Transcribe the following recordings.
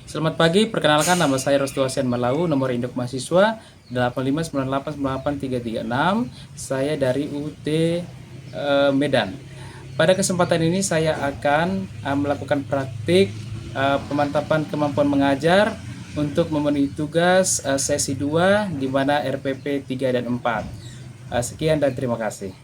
Selamat pagi, perkenalkan nama saya Rostuasian Malau, nomor induk mahasiswa 8598983336. Saya dari UT Medan. Pada kesempatan ini saya akan melakukan praktik pemantapan kemampuan mengajar untuk memenuhi tugas sesi 2 di mana RPP 3 dan 4. Sekian dan terima kasih.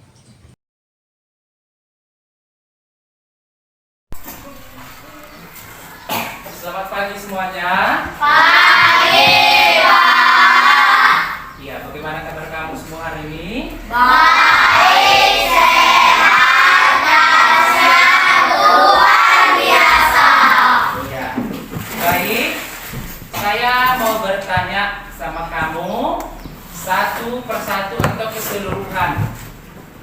Selamat pagi semuanya. Pagi, Pak. Iya, bagaimana kabar kamu semua hari ini? Baik, sehat, dan luar biasa. Ya. Baik, saya mau bertanya sama kamu satu persatu atau keseluruhan.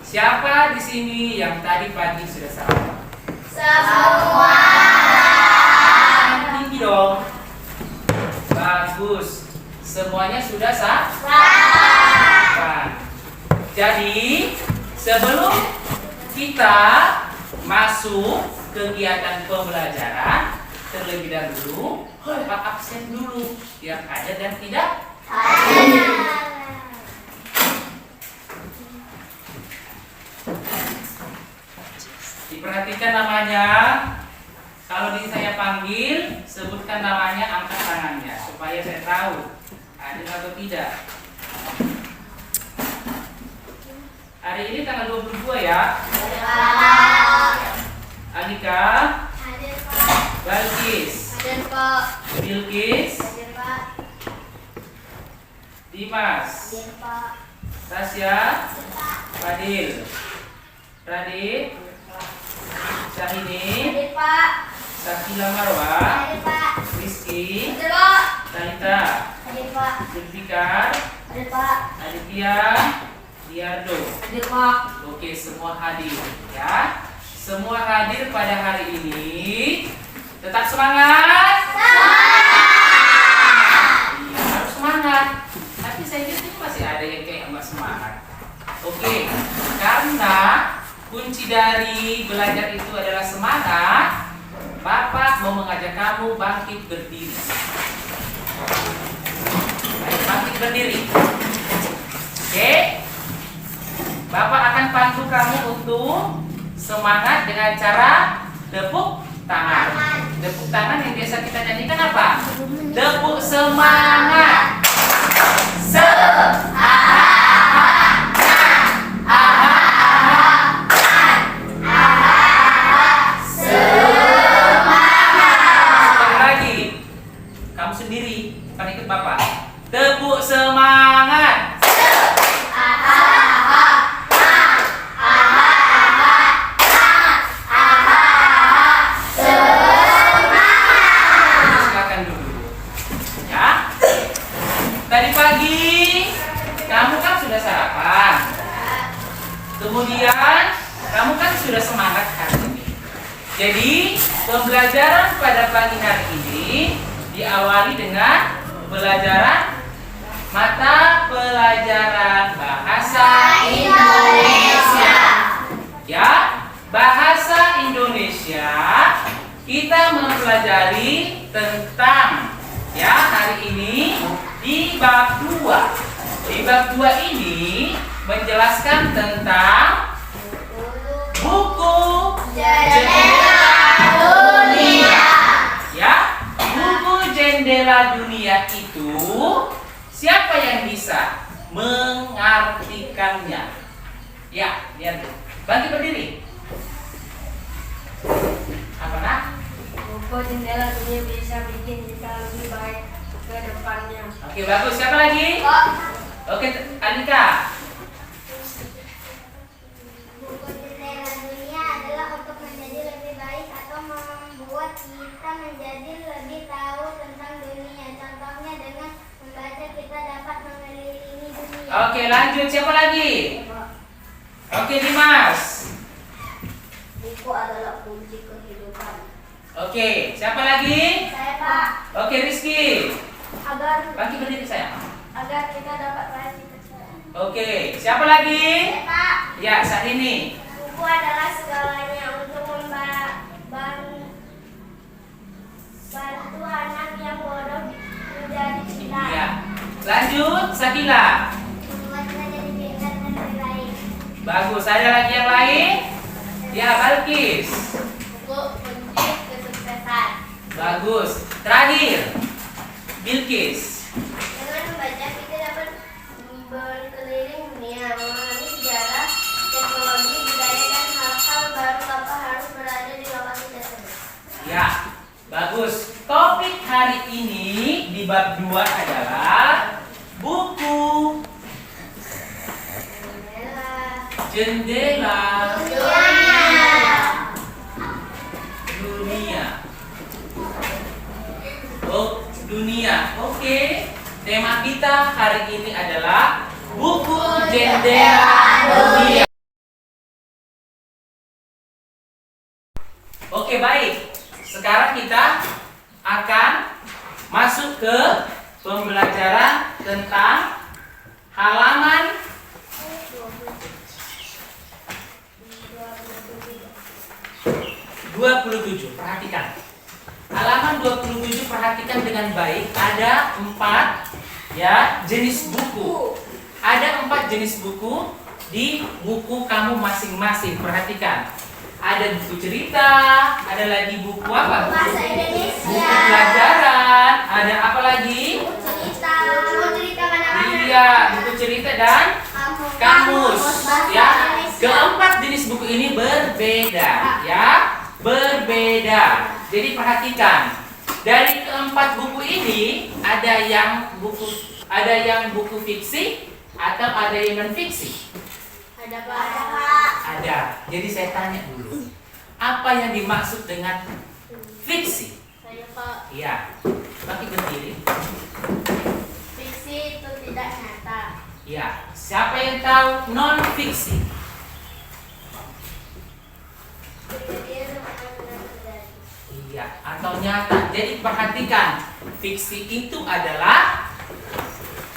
Siapa di sini yang tadi pagi sudah sarapan? Semua. Tinggi dong. Bagus. Semuanya sudah sarapan. Jadi, sebelum kita masuk kegiatan pembelajaran, terlebih dahulu Bapak absen dulu yang ada dan tidak. Diperhatikan namanya. Kalau saya panggil, sebutkan namanya, angkat tangannya supaya saya tahu hadir atau tidak. Hari ini tanggal 22 ya. Alika, Hadir, Pak. Balkis, Hadir, Pak. Bilkis, Hadir, Pak. Dimas, Hadir, Pak. Tasya, Fadil, Radit, Syahini, Hadir, Pak. Sakila Marwa, Hadir, Pak. Rizky, Hadir, Pak. Talita, Hadir, Pak. Zulfikar, Hadir, Pak. Aditya, Diardo. Hadir, Pak. Oke, semua hadir ya. Semua hadir pada hari ini. Tetap semangat. Iya, harus semangat. Tapi saya lihat ini masih ada yang kayak nggak semangat. Oke, karena kunci dari belajar itu adalah semangat. Bapak mau mengajak kamu bangkit berdiri. Ayo, bangkit berdiri. Oke. Bapak akan pandu kamu untuk semangat dengan cara tepuk tangan. Tepuk tangan yang biasa kita nyanyikan apa? Tepuk semangat. Sekali lagi. Kamu sendiri, bukan ikut Bapak. Tepuk semangat. Silakan dulu. Ya. Tadi pagi kamu kan sudah sarapan. Kemudian kamu kan sudah semangat hari ini. Jadi pembelajaran pada pagi hari ini diawali dengan pelajaran mata pelajaran bahasa Indonesia. Ya, bahasa Indonesia kita mempelajari tentang ya hari ini di bab 2. Di bab 2 ini menjelaskan tentang buku Jendela dunia. ya. Buku jendela dunia itu siapa yang bisa mengartikannya? Ya, lihat tuh. Bangkit berdiri. Apa nak? Buku jendela dunia bisa bikin kita lebih baik ke depannya. Oke, bagus. Siapa lagi? Oke, Alika. Buku jendela dunia adalah untuk menjadi lebih baik atau membuat kita menjadi lebih tahu tentang dunia. Contohnya dengan membaca kita dapat mengelilingi dunia. Oke, lanjut. Siapa lagi? Oke, Dimas. Buku adalah kunci kehidupan. Oke, siapa lagi? Saya Pak, Oke, Rizky. Bangkit berdiri sayang. agar kita dapat meraih cita-cita. Oke, siapa lagi? Saya Pak, Ya, saat ini. buku adalah segalanya untuk bantu anak yang Lanjut, Sakila. Membuat kita jadi pintar dan lebih baik. Bagus. Ada lagi yang lain? Ya, Balkis. Buku kunci kesuksesan. Bagus. Terakhir, Bilkis. Dengan membaca kita dapat berkeliling dunia, memahami sejarah, teknologi, budaya dan hal-hal baru tanpa harus berada di lokasi tersebut. Ya, bagus. Topik hari ini di bab 2 adalah buku, jendela, dunia. Oh, dunia. Oke. Tema kita hari ini adalah buku, jendela, dunia. Oke, baik. Sekarang kita akan masuk ke pembelajaran tentang halaman 27. Perhatikan. Halaman 27 perhatikan dengan baik. Ada 4 ya jenis buku. Ada 4 jenis buku di buku kamu masing-masing. Perhatikan. Ada buku cerita, ada lagi buku apa? Bahasa Indonesia. Buku pelajaran, ada apa lagi? Buku cerita mana-mana. Iya, buku cerita dan kamus. Ya, keempat jenis buku ini berbeda, ya, berbeda. Jadi perhatikan, dari keempat buku ini ada yang buku fiksi atau ada yang non fiksi. Ada Pak. Ada. Jadi saya tanya dulu, apa yang dimaksud dengan fiksi? Saya Pak. Iya, pakai berdiri. Fiksi itu tidak nyata. Iya. Siapa yang tahu non fiksi? Kejadian benar-benar terjadi. Iya, atau nyata. Jadi perhatikan, fiksi itu adalah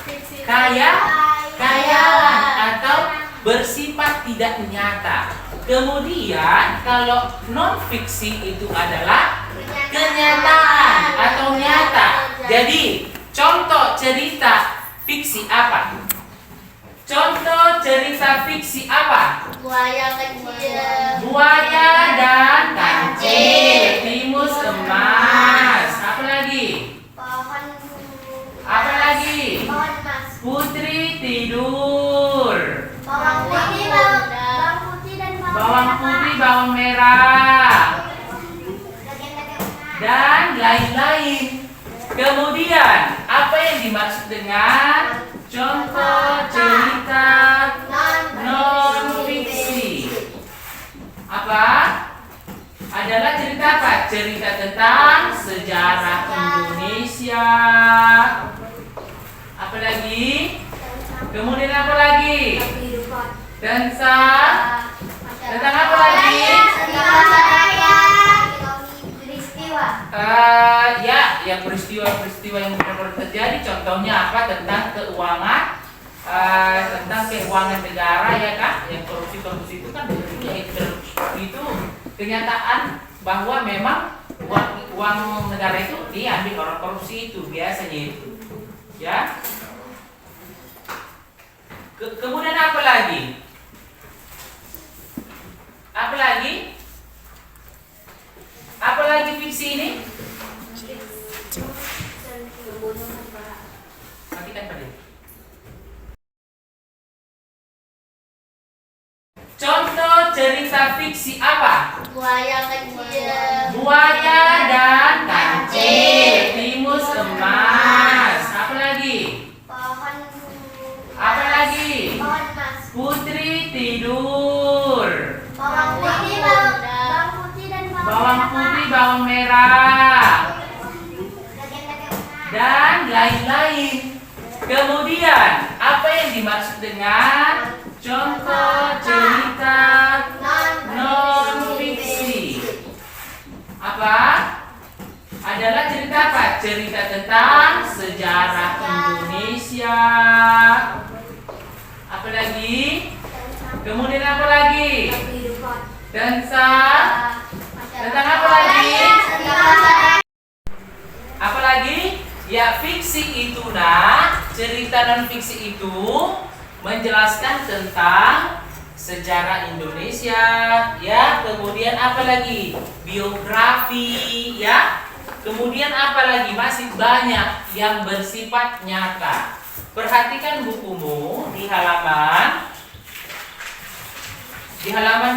Fiksi khayalan atau bersifat tidak nyata. Kemudian kalau non fiksi itu adalah kenyataan atau nyata. Jadi contoh cerita fiksi apa? Contoh cerita fiksi apa? buaya kecil. Buaya dan kancil, timus emas. Apa lagi? Pohon. Apa lagi? Pohon emas. Putri tidur. Bawang putih, bawang putih dan Bawang putih, bawang merah, dan lain-lain. Kemudian, apa yang dimaksud dengan contoh cerita non fiksi? Apa? Adalah cerita apa? Cerita tentang sejarah Indonesia. Apa lagi? Kemudian apa lagi? Tentang apa lagi? Ya peristiwa-peristiwa yang benar-benar terjadi. Contohnya apa? Tentang keuangan, tentang keuangan negara, ya kan? Yang korupsi itu kan itu kenyataan bahwa memang uang negara itu diambil orang korupsi itu biasanya itu, ya. Kemudian apa lagi? Apa lagi? Apa lagi fiksi ini? Perhatikan pada. Contoh cerita fiksi apa? Buaya kecil. Buaya dan kancil, timus emas. Apa lagi? Pohon. Apa lagi? Pohon emas. Putri tidur. Bawang putih dan Bawang putih, bawang merah, dan lain-lain. Kemudian, apa yang dimaksud dengan contoh cerita non fiksi? Apa? Adalah cerita apa? Cerita tentang sejarah Indonesia. Apa lagi? Kemudian apa lagi? Tentang apa lagi? Apa lagi? Ya, fiksi itu cerita non fiksi itu menjelaskan tentang sejarah Indonesia, ya. Kemudian apa lagi? Biografi, ya. Kemudian apa lagi? Masih banyak yang bersifat nyata. Perhatikan bukumu di halaman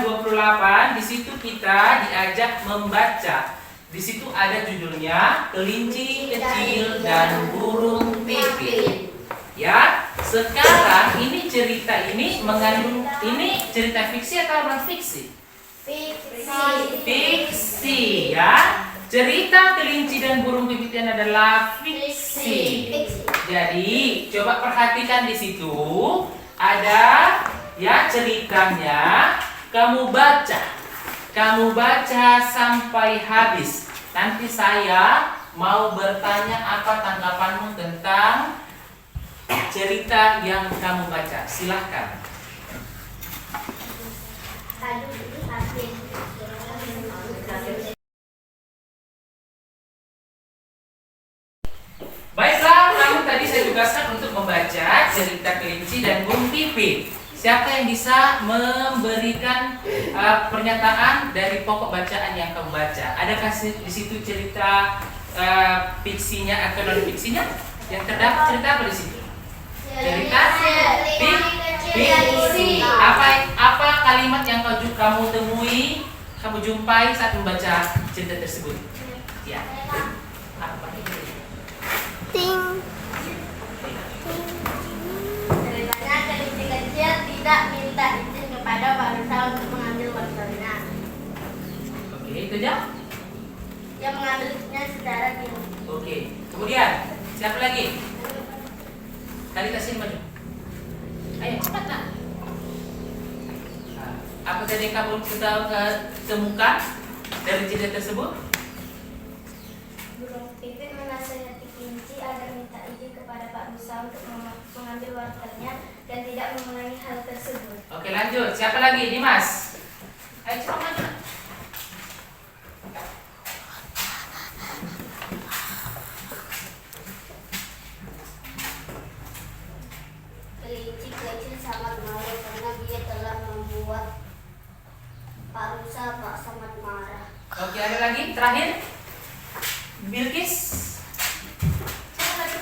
28. Di situ kita diajak membaca. Di situ ada judulnya Kelinci Kecil dan Burung Pipit. Ya, sekarang ini cerita ini mengandung, ini cerita fiksi atau non fiksi? Fiksi, ya. Cerita Kelinci dan Burung Pipit ini adalah fiksi. Jadi, coba perhatikan di situ ada ya ceritanya. Kamu baca sampai habis. Nanti saya mau bertanya apa tanggapanmu tentang cerita yang kamu baca. Silahkan. Baiklah, kamu tadi saya tugaskan untuk membaca cerita Kelinci dan Burung Pipit. Siapa yang bisa memberikan pernyataan dari pokok bacaan yang kamu baca? Adakah di situ cerita fiksinya atau non fiksinya? Yang terdapat cerita apa di situ? Cerita fiksi. Apa kalimat yang kamu temui, kamu jumpai saat membaca cerita tersebut? Ya. Apa itu? Ceritanya kelinci kecil tidak minta izin kepada Pak Rusa untuk mengambil wortelnya. Oke, itu aja. Dia mengambilnya secara diam. Oke. Kemudian siapa lagi? Tadi kasih maju. Ayo cepat nak. Apa tadi kamu temukan dari cerita tersebut? Burung Pipit menasihati kelinci agar minta izin kepada Pak Rusa untuk mengambil wortelnya dan tidak mengulangi hal tersebut. Oke, lanjut. Siapa lagi? Dimas. Ayo cepat maju. Kelinci kecil sangat malu karena dia telah membuat Pak Rusa sangat marah. Oke, ada lagi? Terakhir. Bilkis. Cepat.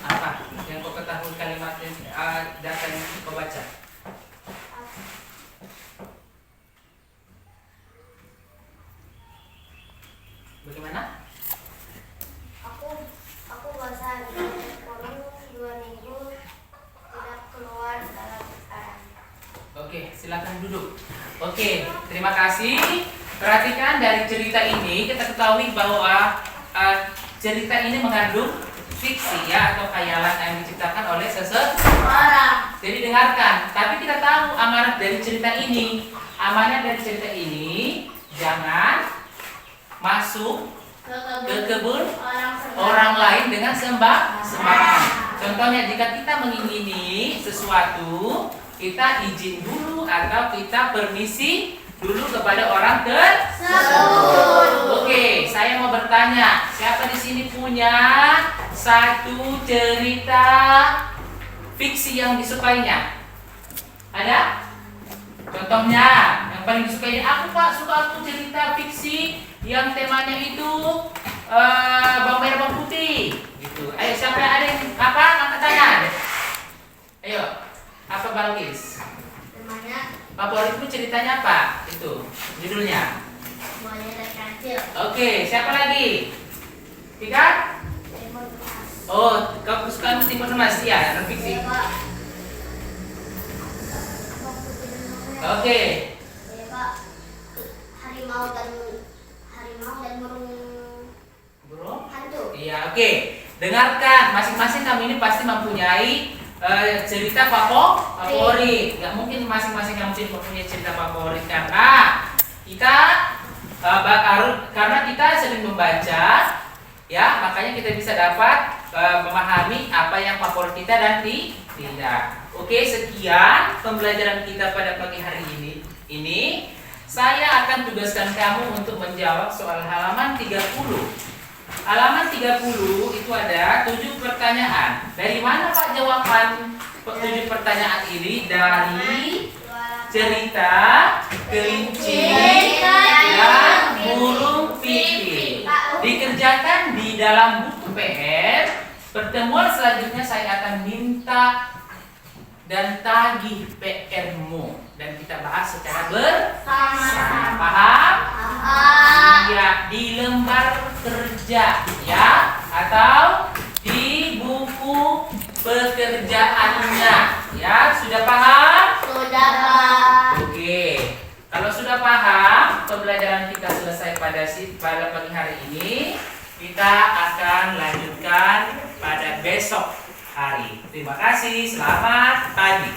Apa yang kau ketahui kalimat data yang kau baca? Bagaimana? Aku bosan. Kurang 2 minggu tidak keluar dalam sekarang. Oke, silakan duduk. Oke, terima kasih. Perhatikan dari cerita ini kita ketahui bahwa cerita ini mengandung fiksi ya atau khayalan yang diciptakan oleh seseorang. Jadi dengarkan. Tapi kita tahu amanat dari cerita ini. Amanat dari cerita ini jangan masuk ke kebun orang lain dengan sembarangan. Contohnya jika kita mengingini sesuatu, kita izin dulu atau kita permisi dulu kepada orang tersebut. Oke, saya mau bertanya, siapa di sini punya satu cerita fiksi yang disukainya? Ada? Contohnya, yang paling disukai aku Pak, suka cerita fiksi yang temanya itu bawang merah bawang putih gitu. Ayo siapa yang ada yang apa? Angkat tangan. Ayo, apa Balkis? Temanya Favoritmu ceritanya apa? Itu judulnya. semuanya dari kecil. Oke, siapa lagi? Tiga? Timun emas. Oh, kau kesukaan timun emas ya, non fiksi. Iya, Pak. Oke. Iya, Pak. Harimau dan burung hantu. Iya, oke. Dengarkan, masing-masing kamu ini pasti mempunyai cerita favorit. Gak mungkin masing-masing kamu mempunyai cerita favorit karena kita karena kita sering membaca, ya makanya kita bisa dapat memahami apa yang favorit kita dan tidak. Oke, sekian pembelajaran kita pada pagi hari ini. Saya akan tugaskan kamu untuk menjawab soal halaman 30. Halaman 30 itu ada 7 pertanyaan. Dari mana Pak jawaban 7 pertanyaan ini? Dari cerita kelinci dan burung pipih. Dikerjakan di dalam buku PR. Pertemuan selanjutnya saya akan minta dan tagih PR-mu dan kita bahas secara bersama. Paham? Iya, di lembar kerja ya, atau di buku pekerjaannya ya. Sudah paham? Sudah, Pak. Oke. Kalau sudah paham, pembelajaran kita selesai pada pagi hari ini. Kita akan lanjutkan pada besok hari. Terima kasih, selamat pagi.